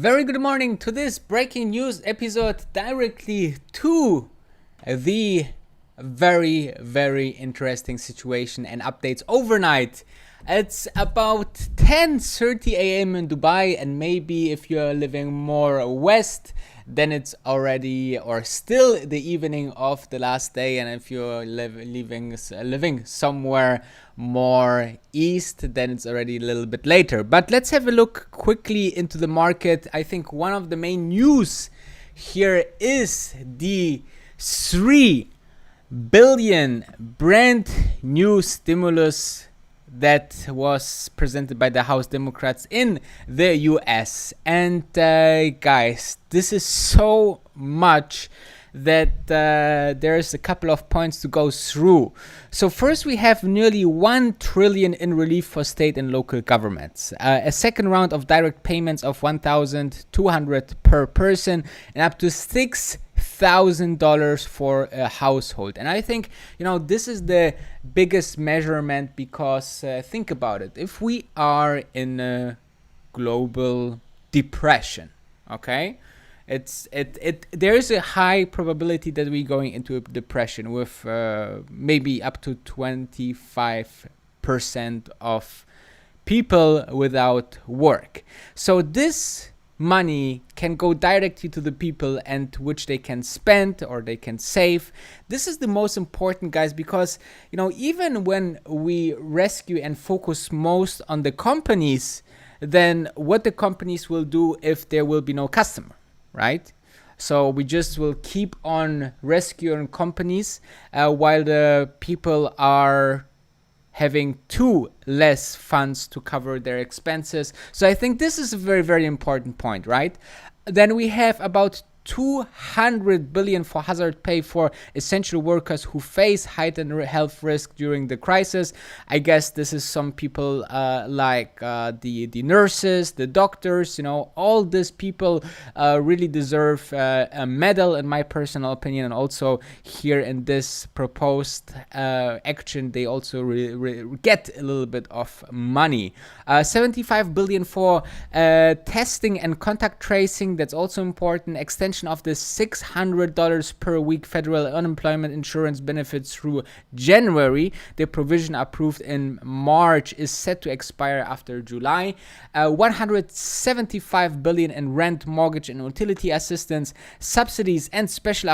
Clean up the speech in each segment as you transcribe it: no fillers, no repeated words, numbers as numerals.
Very good morning to this breaking news episode directly to the very interesting situation and updates overnight. It's about 10:30 a.m. in Dubai, and maybe if you're living more west, then it's already or still the evening of the last day, and if you're living somewhere more east, then it's already a little bit later. But let's have a look quickly into the market. I think one of the main news here is the 3 billion brand new stimulus that was presented by the House Democrats in the US. And guys, this is so much that there's a couple of points to go through. So first, we have nearly 1 trillion in relief for state and local governments, a second round of direct payments of $1,200 per person, and up to $6,000 for a household. And I think, this is the biggest measurement because think about it. If we are in a global depression, okay, there is a high probability that we're going into a depression with maybe up to 25% of people without work. So this money can go directly to the people, and which they can spend or they can save. This is the most important, guys, because even when we rescue and focus most on the companies, then what the companies will do if there will be no customer, right? So we just will keep on rescuing companies while the people are having too less funds to cover their expenses. So I think this is a very important point, right? Then we have about 200 billion for hazard pay for essential workers who face heightened health risk during the crisis. I guess this is some people like the nurses, the doctors, all these people really deserve a medal, in my personal opinion. And also here in this proposed action, they also get a little bit of money. 75 billion for testing and contact tracing. That's also important. Extension of the $600 per week federal unemployment insurance benefits through January. The provision approved in March is set to expire after July. 175 billion in rent, mortgage, and utility assistance, subsidies, and special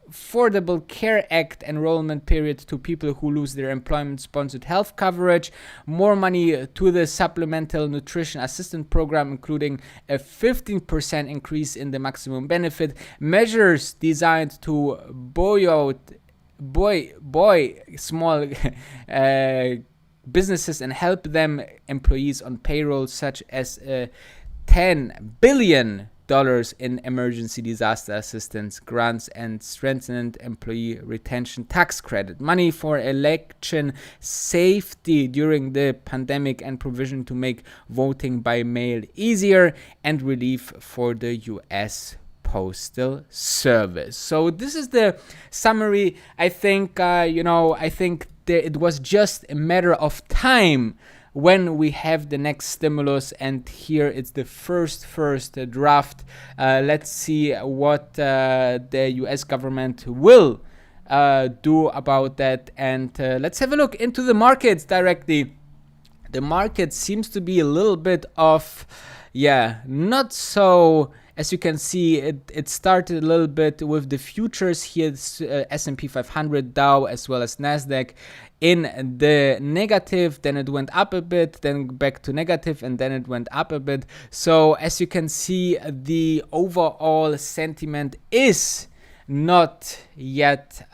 Affordable Care Act enrollment period to people who lose their employment-sponsored health coverage. More money to the Supplemental Nutrition Assistance Program, including a 15% increase in the maximum benefit. Measures designed to buoy small businesses and help them employees on payroll, such as $10 billion in emergency disaster assistance grants and strengthened employee retention tax credit, money for election safety during the pandemic, and provision to make voting by mail easier, and relief for the U.S. Postal Service. So this is the summary. I think, it was just a matter of time when we have the next stimulus, and here it's the first draft. Let's see what the US government will do about that, and let's have a look into the markets directly. The market seems to be a little bit of, not so. As you can see, it started a little bit with the futures here, S&P 500, Dow, as well as NASDAQ in the negative. Then it went up a bit, then back to negative, and then it went up a bit. So as you can see, the overall sentiment is not yet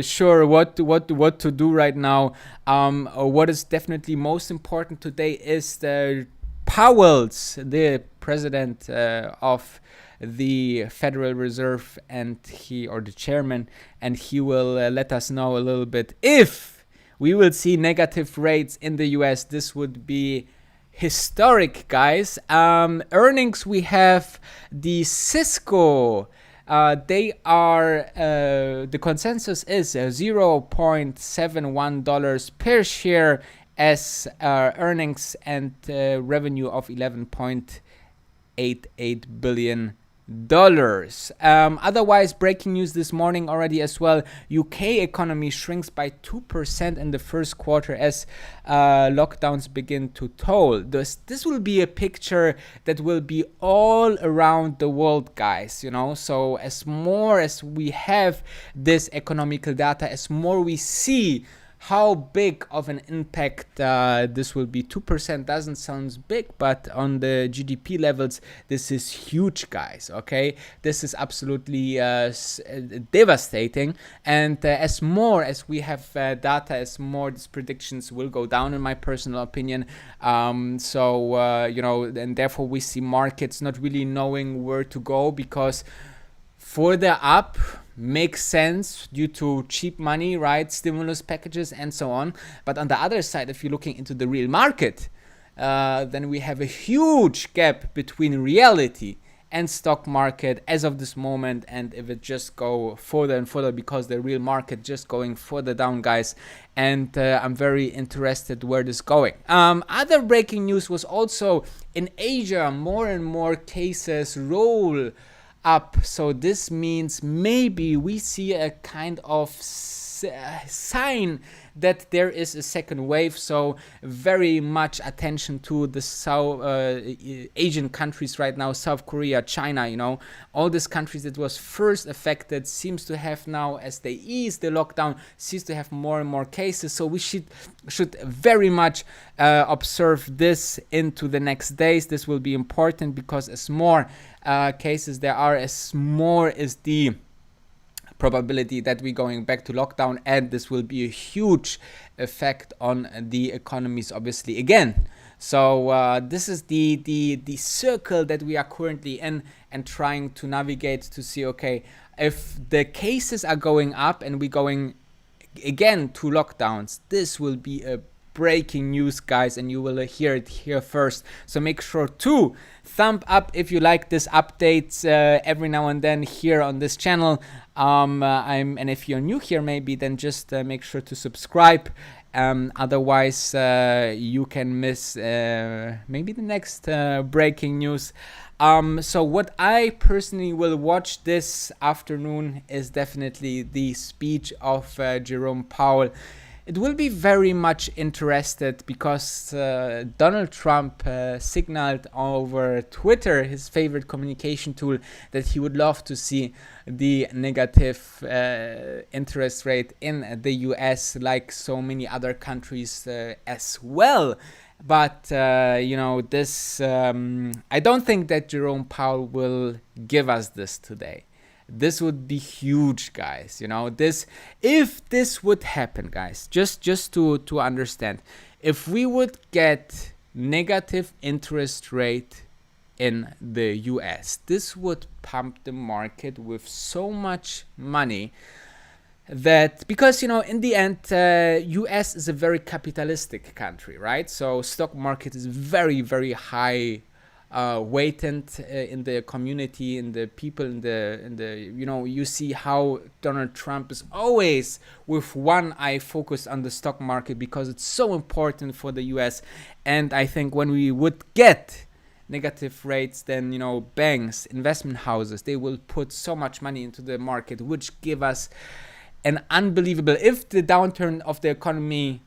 sure what to do right now. What is definitely most important today is the Powell's, the president of the Federal Reserve, and the chairman, and he will let us know a little bit if we will see negative rates in the US. This would be historic, guys. Earnings, we have the Cisco. The consensus is $0.71 per share, as earnings and revenue of 11.88 billion dollars. Otherwise, breaking news this morning already as well. UK economy shrinks by 2% in the first quarter as lockdowns begin to toll. This will be a picture that will be all around the world, guys. So as more as we have this economical data, as more we see how big of an impact this will be. 2% doesn't sound big, but on the GDP levels, this is huge, guys. Okay, this is absolutely devastating. And as more as we have data, as more these predictions will go down, in my personal opinion. And therefore we see markets not really knowing where to go, because further up makes sense due to cheap money, right? Stimulus packages and so on. But on the other side, if you're looking into the real market, then we have a huge gap between reality and stock market as of this moment. And if it just go further and further, because the real market just going further down, guys. And I'm very interested where this is going. Other breaking news was also in Asia, more and more cases roll up. So this means maybe we see a kind of sign that there is a second wave. So very much attention to the South Asian countries right now, South Korea, China, all these countries that was first affected seems to have now, as they ease the lockdown, seems to have more and more cases. So we should very much observe this into the next days. This will be important, because as more cases there are, as more is the probability that we're going back to lockdown, and this will be a huge effect on the economies, obviously, again. So this is the circle that we are currently in, and trying to navigate to see, okay, if the cases are going up and we're going again to lockdowns, this will be a breaking news, guys, and you will hear it here first. So make sure to thumb up if you like this updates every now and then here on this channel. And if you're new here, maybe then just make sure to subscribe. Otherwise, you can miss maybe the next breaking news. So what I personally will watch this afternoon is definitely the speech of Jerome Powell. It will be very much interested, because Donald Trump signaled over Twitter, his favorite communication tool, that he would love to see the negative interest rate in the US, like so many other countries as well. But, this, I don't think that Jerome Powell will give us this today. This would be huge, guys. If this would happen, guys, just to understand, if we would get negative interest rate in the US, this would pump the market with so much money that, because in the end, US is a very capitalistic country, right? So stock market is very, very high weighted in the community, in the people, in the you see how Donald Trump is always with one eye focused on the stock market, because it's so important for the US. And I think when we would get negative rates, then banks, investment houses, they will put so much money into the market, which give us an unbelievable, if the downturn of the economy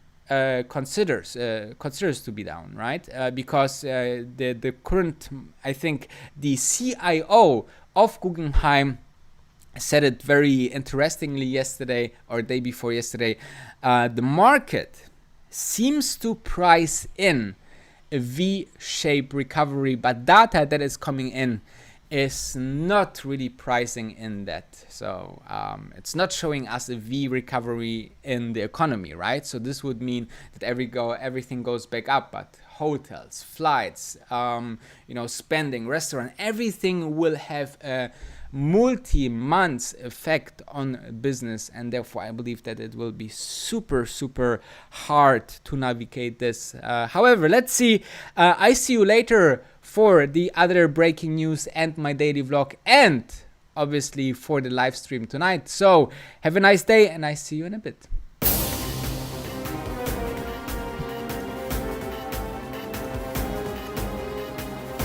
considers to be down, right? Because the current, I think the CIO of Guggenheim said it very interestingly yesterday, or day before yesterday. The market seems to price in a V-shaped recovery, but data that is coming in is not really pricing in that. So it's not showing us a V recovery in the economy, right? So this would mean that everything goes back up, but hotels, flights, spending, restaurant, everything will have a multi-month effect on business, and therefore I believe that it will be super, super hard to navigate this. However, let's see. I see you later for the other breaking news and my daily vlog, and obviously for the live stream tonight. So have a nice day, and I see you in a bit.